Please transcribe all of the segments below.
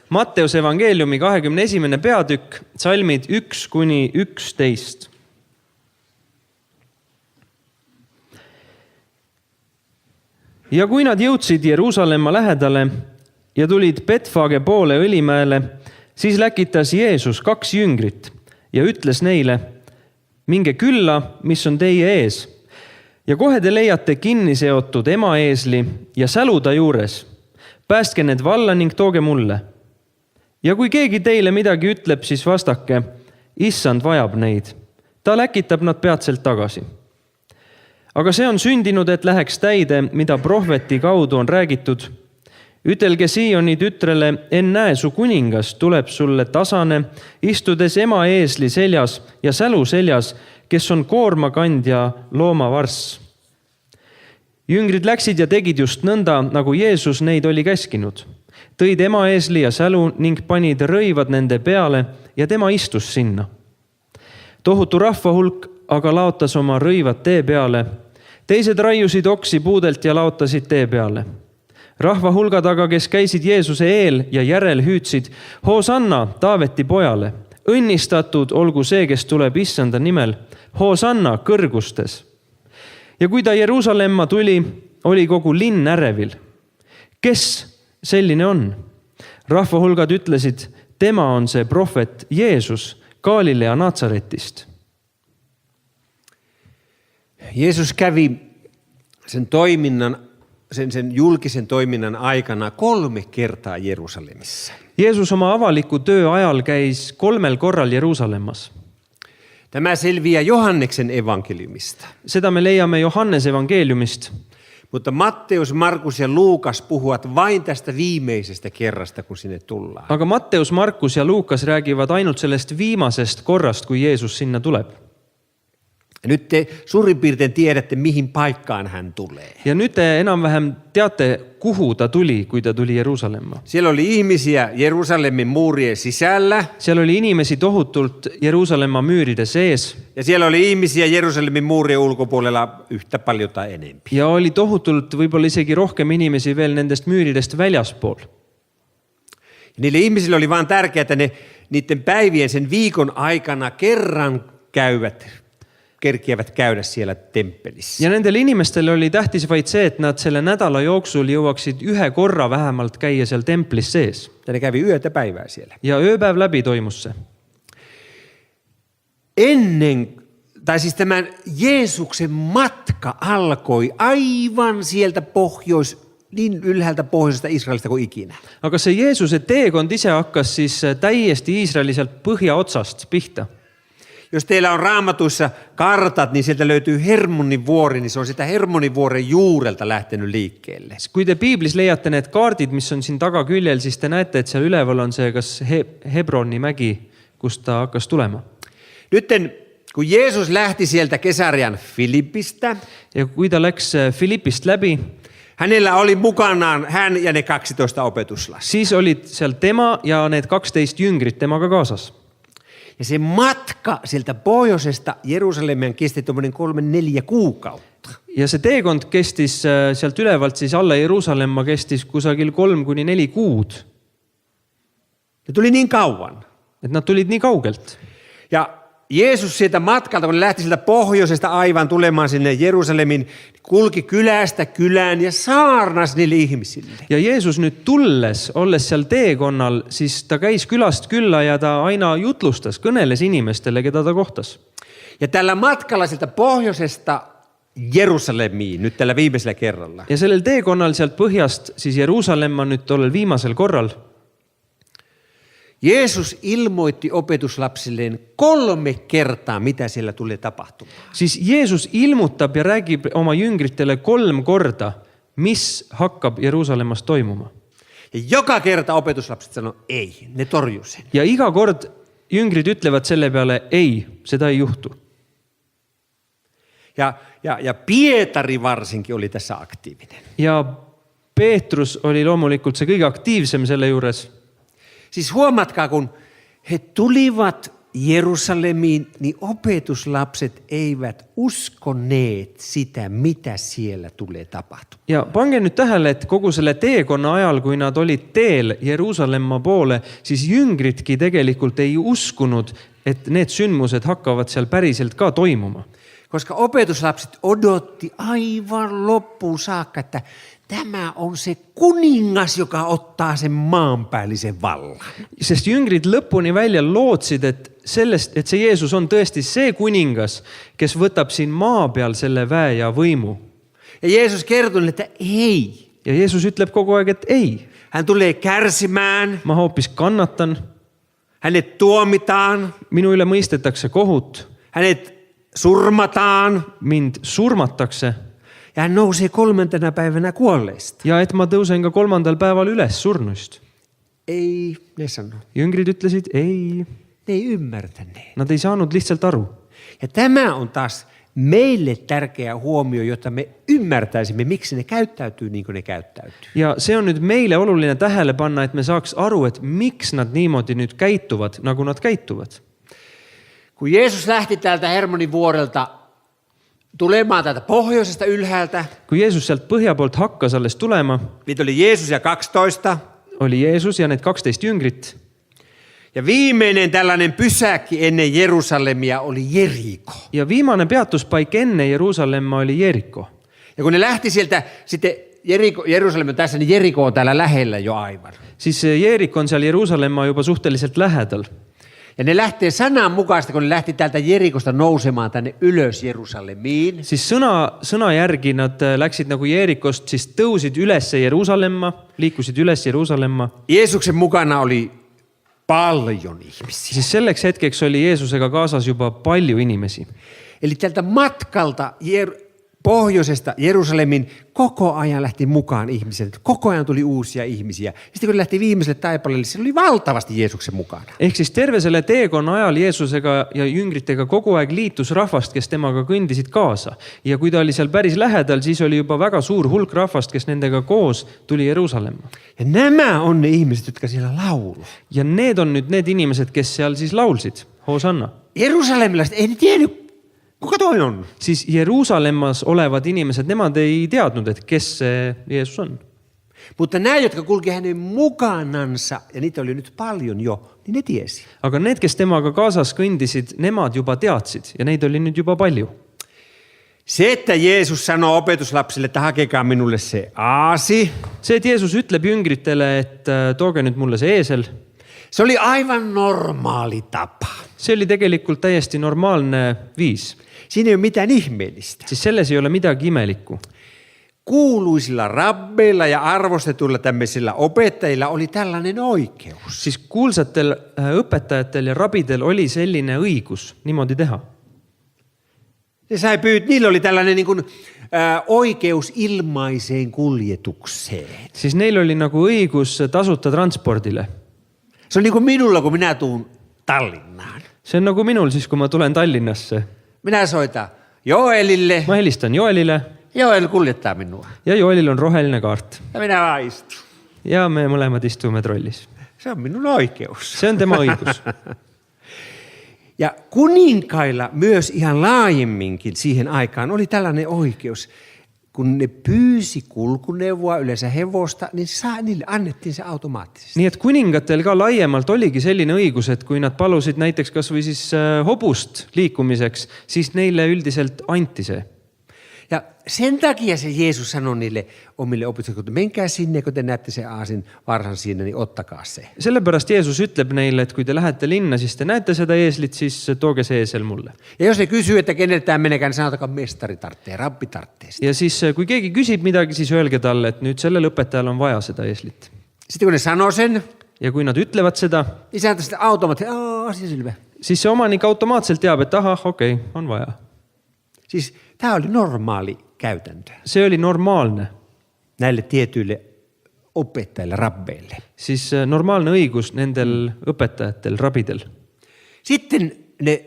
Matteuse evangeeliumi 21. peatükk, salmid 1–11. Ja kui nad jõudsid Jeruusalemma lähedale ja tulid Betfage poole Õlimäele, siis läkitas Jeesus 2 jüngrit ja ütles neile: minge külla, mis on teie ees, ja kohe te leiate kinni seotud emaeesli ja säluda juures. Päästke need valla ning tooge mulle. Ja kui keegi teile midagi ütleb, siis vastake: Issand vajab neid. Ta läkitab nad peatselt tagasi. Aga see on sündinud, et läheks täide, mida prohveti kaudu on räägitud. Ütelge Sioni tütrele: ennäe, su kuningas tuleb sulle tasane, istudes ema eesli seljas ja sälu seljas, kes on koormakandja loomavarss. Jüngrid läksid ja tegid just nõnda, nagu Jeesus neid oli käskinud. Tõid ema eesli ja sälu ning panid rõivad nende peale ja tema istus sinna. Tohutu rahvahulk aga laotas oma rõivad tee peale. Teised raiusid oksi puudelt ja laotasid tee peale. Rahvahulgad aga, kes käisid Jeesuse eel ja järel, hüüdsid: Hoosanna Taaveti pojale! Õnnistatud olgu see, kes tuleb Issanda nimel! Hoosanna kõrgustes! Ja kui ta Jeruusalemma tuli, oli kogu linn ärevil. Kes selline on? Rahvahulgad ütlesid: tema on see prohvet Jeesus Galilea Natsaretist. Jeesus kävi sen julkisen toiminnan aikana 3 kertaa Jerusalemissa. Jeesus oma avaliku töö ajal käis 3 korral Jeruusalemmas. Tämä selviää Johanneksen evankeliumista. Seda me leiame Johannes evangeeliumist. Mutta Matteus, Markus ja Luukas puhuvat vain tästä viimeisestä kerrasta, kun sinne tullaan. Aga Matteus, Markus ja Luukas räägivad ainult sellest viimasest korrast, kui Jeesus sinna tuleb. Ja nyt te suurin piirtein tiedätte, mihin paikkaan hän tulee. Ja nyt te enam-vähem teate, kuhu ta tuli, kui ta tuli Jeruusalemma. Siellä oli ihmisiä Jerusalemin muurien sisällä. Seal oli inimesi tohutult Jeruusalemma müüride sees. Ja siellä oli ihmisiä Jerusalemin muurien ulkopuolella yhtä paljon tai enemmän. Ja oli tohutult võib-olla isegi rohkem inimesi veel nendest müüridest väljaspool. Niille ihmisille oli vaan tärkeää, että ne niiden päivien sen viikon aikana kerran kerkiävät käydä siellä temppelissä. Ja nendel inimestel oli tähtis vaid see, et nad selle nädala jooksul jõuaksid 1 korra vähemalt käia seal templis sees. Ja ne kävi yötä päivää siellä. Ja ööpäev läbi toimus see. Tämän Jeesuksen matka alkoi aivan sieltä niin ylhäältä pohjoisesta Israelista kuin ikinä. Aga see Jeesuse teekond ise hakkas siis täiesti Iisraeli sealt põhjaotsast pihta. Jos teillä on Raamatuissa kartat, niin sieltä löytyy Hermonin vuori, niin se on sitä Hermonin vuoren juurelta lähtenyt liikkeelle. Kui te Piiblis leiate need kaardid, mis on siin tagaküljel, siis te näete, et seal üleval on see kas Hebroni mägi, kust ta hakkas tulema. Nytten, kun Jeesus lähti sieltä Kesarian Filippistä, ja kui ta läks Filippist läbi, hänellä oli mukanaan hän ja ne 12 opetuslasta. Siis olid seal tema ja need 12 jüngrit temaga kaasas. Ja se matka sieltä pohjoisesta Jerusalemiin kesti 3-4 kuukautta. Ja see teekond kestis sealt ülevalt siis alla Jeruusalemma kestis kusagil 3-4 kuud. Ne tuli niin kauan. Et nad tulid nii kaugelt. Ja Jeesus sieltä matkalta, kun lähti sieltä pohjoisesta aivan tulemaan sinne Jerusalemin, kulki kylästä kylään ja saarnas niille ihmisille. Ja Jeesus nüüd tulles, olles seal teekonnal, siis ta käis külast külla ja ta aina jutlustas, kõneles inimestele, keda ta kohtas. Ja tällä matkalla sieltä pohjoisesta Jerusalemiin, nyt tällä viimeisellä kerralla. Ja sellel teekonnal sealt põhjast siis Jeruusalemma nüüd tollel viimasel korral. Jeesus ilmoitti opetuslapsilleen 3 kertaa, mitä siellä tulee tapahtumaan. Siis Jeesus ilmutab ja räägib oma jüngritele 3 korda, mis hakkab Jeruusalemmas toimuma. Ja joka kerta opetuslapset sanoo ei, ne torjuu sen. Ja iga kord jüngrid ütlevad selle peale ei, seda ei juhtu. Ja Pietari varsinkin oli tässä aktiivinen. Ja Peetrus oli loomulikult see kõige aktiivsem selle juures. Siis huomatkaa, kun he tulivat Jerusalemiin, niin opetuslapset eivät uskoneet sitä, mitä siellä tulee tapahtumaan. ja pange nüüd tähele, et kogu selle teekonna ajal, kui nad olid teel Jeruusalemma poole, siis jüngritki tegelikult ei uskunud, et need sündmused hakkavad seal päriselt ka toimuma. Koska opetuslapset odotti aivan loppuun saakka, että tämä on se kuningas, joka ottaa sen maanpäällisen vallan. Sest jüngrid lõpuni välja lootsid, et see Jeesus on tõesti see kuningas, kes võtab siin maa peal selle väe ja võimu. Ja Jeesus kertoi, että ei. Ja Jeesus ütleb kogu aeg, et ei, Hän tulee kärsimään, ma hoopis kannatan, hänet tuomitaan, minu üle mõistetakse kohut, hänet surmataan mind surmatakse ja hän nousee 3. päivänä kuolleista. ja et ma tõusen ka 3. päeval üles surnuist. Ei, ne sanoo. Jüngrid ütlesid ei, Ne ei ymmärtäneet. nad ei saanud lihtsalt aru. Ja tämä on taas meille tärkeä huomio, jotta me ymmärtäisimme, miksi ne käyttäytyy niin kuin ne käyttäytyy. Ja see on nüüd meile oluline tähele panna, et me saaks aru, et miks nad niimoodi nüüd käituvad, nagu nad käituvad. Kun Jeesus lähti täältä Hermonin vuorelta tulemaan täältä pohjoisesta ylhäältä, Kui Jeesus sealt põhja poolt hakkas alles tulema, niitä oli Jeesus ja 12, oli Jeesus ja need 12 jüngrit. ja viimeinen tällainen pysäkki ennen Jerusalemia oli Jeriko. Ja viimane peatuspaik enne Jeruusalemma oli Jeriko. Ja kun ne lähti sieltä sitten Jerusalem on tässä, niin Jeriko on täällä lähellä jo aivan. Siis Jeriko on seal Jeruusalemma juba suhteliselt lähedal. Ja ne lähtee sanan mukaista, kun ne lähti täältä Jerikosta nousemaan tänne ylös Jerusalemiin. Siis sõna järgi nad läksid nagu Jerikost, siis tõusid üles Jeruusalemma, liikusid üles Jeruusalemma. Jeesuksen mukana oli paljon ihmisiä. Siis selleks hetkeks oli Jeesusega kaasas juba palju inimesi. Eli tältä matkalta pohjoisesta Jerusalemin koko ajan lähti mukaan ihmisiä. Koko ajan tuli uusia ihmisiä. Sitten kun lähti viimeiselle taipaleelle, siellä oli valtavasti Jeesuksen mukana. Ehk siis terve selle teekonna ajal Jeesusega ja jüngritega kogu aeg liitus rahvast, kes temaga kõndisid kaasa. Ja kui ta oli seal päris lähedal, siis oli juba väga suur hulk rahvast, kes nendega koos tuli Jeruusalemma. Ja nämä on ne ihmiset, jotka siellä laulu. Ja need on nüüd need inimesed, kes seal siis laulsid. Hosanna. Jerusalemilaiset ei ne tiennyt, kuka toi on. Siis Jeruusalemmas olevad inimesed, nemad ei teadnud, et kes see Jeesus on. Mutta nämä, jotka kulki hänen mukanansa, ja niitä oli nyt paljon jo, niin ne tiesi. Aga need, kes temaga kaasas kõndisid, nemad juba teadsid ja neid oli nüüd juba palju. Se, että Jeesus sanoo opetuslapsille, että hakekaa minulle se aasi, See, et Jeesus ütleb jüngritele, et tooge nüüd mulle see eesel, se oli aivan normaali tapa. see oli tegelikult täiesti normaalne viis. Siinä ei ole mitään ihmeellistä. Siis selles ei ole midagi imelikku. Kuuluisilla rabbeilla ja arvostetuilla tämmöisillä opettajilla oli tällainen oikeus. Siis kuulsatel õpetajatel ja rabidel oli selline õigus niimoodi teha. Niillä oli tällainen niin kuin, oikeus ilmaiseen kuljetukseen. Siis neil oli nagu õigus tasuta transpordile. Se on niin kuin minulla, kun minä tuun Tallinnaan. See on nagu minul siis, kui ma tulen Tallinnasse. Minä soitan Joelille. Ma helistan Joelile Joel kuljettaa minua. ja Joelil on roheline kaart. Ja minä vaan istun. Ja me mõlemad istume trollis. Se on minun oikeus. See on tema õigus. Ja kuninkailla myös ihan laajemminkin siihen aikaan oli tällainen oikeus. Kun ne pyysi kulkuneuvoa, yleensä hevosta, niin niille annettiin se automaattisesti. Nii et kuningatel ka laiemalt oligi selline õigus, et kui nad palusid näiteks kas või siis hobust liikumiseks, siis neile üldiselt anti see. Ja sen takia se Jeesus sanoi niille omille opiskelijoille, että menkää sinne, kun te näette se aasin varhan siinä, niin ottakaa se. Sellepärast Jeesus ütleb neile, et kui te lähete linna, siis te näete seda eeslit, siis tooge see eesel mulle. Ja jos ne kysyy, että kenelle tämä menekään, niin sanotakaan mestari tarvitsee, rabbi tarvitsee sitä. Ja siis kui keegi küsib midagi, siis öelge talle, et nüüd sellel õpetajal on vaja seda eeslit. Sitten kun ne sanoo sen, Ja kui nad ütlevad seda, niin sanotaan sitten automaattisesti, asia selvä. siis see omanik automaatselt teab, et ahah, okei, on vaja. Siis tämä oli normaali käytäntö See oli normaalne. näille tietyille opettajille, rabbeille. Siis normaalne õigus nendel õpetajatel, rabidel. Sitten ne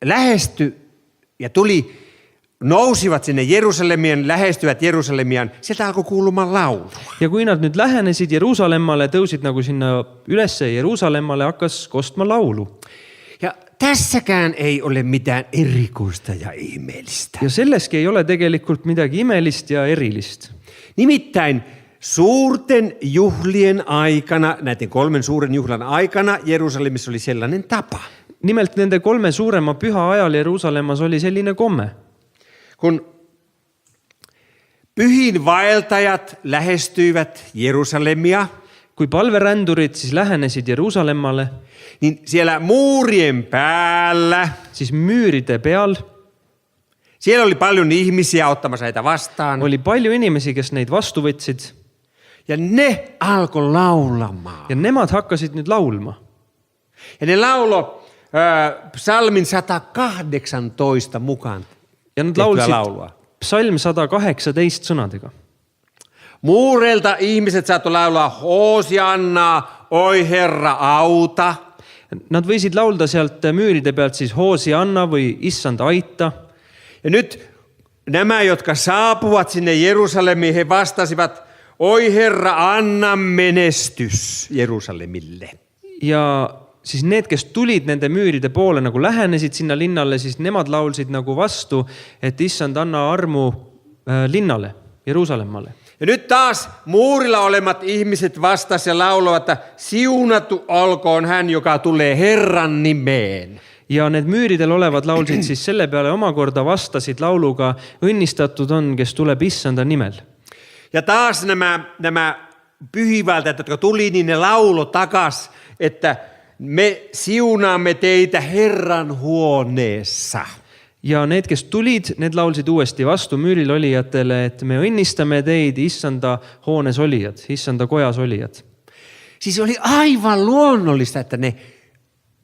lähesty ja nousivat sinne Jerusalemian, lähestyvät Jerusalemian, sieltä alkoi kuulumaan laulua. Ja kui nad nüüd lähenesid Jeruusalemmale, tõusid nagu sinna ülesse Jeruusalemmale, hakkas kostma laulu. Ja tässäkään ei ole mitään erikoista ja ihmeellistä. ja selleski ei ole tegelikult midagi imelist ja erilist. Nimittäin suurten juhlien aikana, näiden 3 suuren juhlan aikana Jerusalemissa oli sellainen tapa. Nimelt nende 3 suurema püha ajal Jeruusalemmas oli selline komme. Kun pyhin vaeltajat lähestyivät Jerusalemia, Kui palverändurid siis lähenesid Jeruusalemmale, niin siellä muurien päällä, siis müüride peal siellä oli paljon ihmisiä ottamassa heitä vastaan. oli palju inimesi, kes neid vastu võtsid Ja ne alkoi laulamaan. ja nemad hakkasid nüüd laulma. Ja ne laulo psalmin 118 mukaan Ja nad tehtyä laulsid laulua. psalm 118 sõnadega. Muureilta ihmiset saattoi laulaa Hoosiannaa, oi Herra auta. Nad võisid laulda sealt müüride pealt siis Hoosianna või Issand aita. Ja nyt nämä, jotka saapuvat sinne Jerusalemiin, he vastasivat, oi Herra, anna menestys Jerusalemille. Ja siis need, kes tulid nende müüride poole, nagu lähenesid sinna linnale, siis nemad laulsid nagu vastu, et Issand anna armu linnale, Jeruusalemmale. Ja nyt taas muurilla olemat ihmiset vastas ja lauloivat, että siunattu olkoon hän, joka tulee Herran nimeen. Ja need müüridel olevad laulsid siis selle peale omakorda vastasid lauluga õnnistatud on, kes tuleb Issanda nimel. Ja taas nämä pyhivaltajat, jotka tuli, niin ne laulo takas, että me siunaamme teitä Herran huoneessa. Ja need, kes tulid, need laulsid uuesti vastu müüril olijatele, et me õnnistame teid Issanda hoones olijad, Issanda kojas olijad. Siis oli aivan luonnollista, että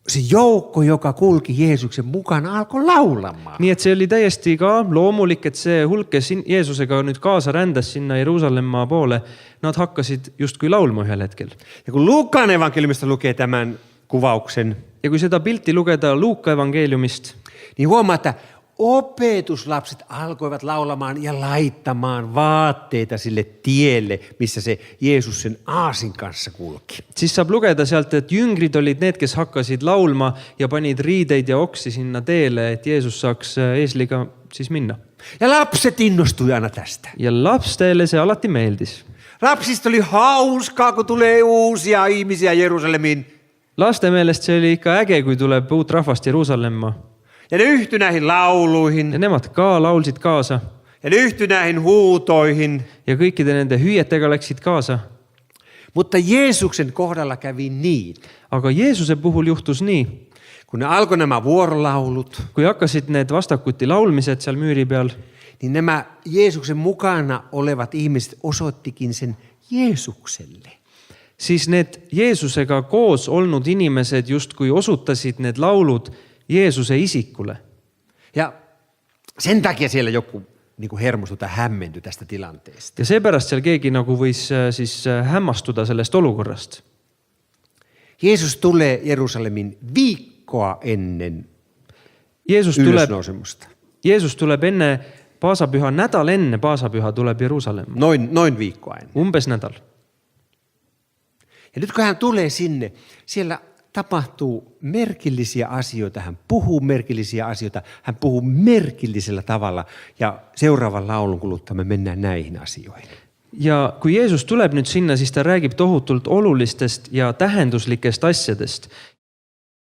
se joukko, joka kulki Jeesuksen mukana, alkoi laulamaan. Nii et see oli täiesti ka loomulik, et see hulk, kes Jeesusega nüüd kaasa rändas sinna Jeruusalemma poole, nad hakkasid justkui laulma ühel hetkel. Ja kun Luukkaan evankeliumista lukee tämän kuvauksen, Ja kui seda pilti lugeda Luuka evangeeliumist, niin huomaa, että opetuslapset alkoivat laulamaan ja laittamaan vaatteita sille tielle, missä se Jeesus sen aasin kanssa kulki. siis saab lugeda sealt, et jüngrid olid need, kes hakkasid laulma ja panid riideid ja oksi sinna teele, et Jeesus saaks eesliga siis minna. Ja lapset innostui aina tästä. Ja lapstele see alati meeldis. Lapsista oli hauskaa, kun tulee uusia ihmisiä Jerusalemiin. Laste meelest see oli ikka äge, kui tuleb uut rahvast Jeruusalemma. Ja ne yhtyi näihin lauluihin. Ja nemad ka laulsid kaasa. Ja ne yhtyi näihin huutoihin. Ja kõikide nende hüüetega läksid kaasa. Mutta Jeesuksen kohdalla kävi niin. Aga Jeesuse puhul juhtus nii. Kun ne alkoi nämä vuorolaulut, Kui hakkasid need vastakuti laulmised seal müüri peal, niin nämä Jeesuksen mukana olevat ihmiset osoittikin sen Jeesukselle. siis need Jeesusega koos olnud inimesed justkui osutasid need laulud Jeesuse isikule. Ja sen takia siellä joku niin kuin hermostui tai hämmentyi tästä tilanteesta. Ja seepärast seal keegi nagu võis siis hämmastuda sellest olukorrast. Jeesus tulee Jerusalemin viikkoa ennen ylösnousemusta. Jeesus tuleb enne paasapüha, nädal enne paasapüha tuleb Jeruusalemma. Noin viikkoa ennen. Umbes nädal. Ja nyt kun hän tulee sinne, siellä tapahtuu merkillisiä asioita. Hän puhuu merkillisiä asioita. Hän puhuu merkillisellä tavalla. Ja seuraavan laulun kuluttua me mennään näihin asioihin. Ja kui Jeesus tuleb nüüd sinna, siis ta räägib tohutult olulistest ja tähenduslikest asjadest.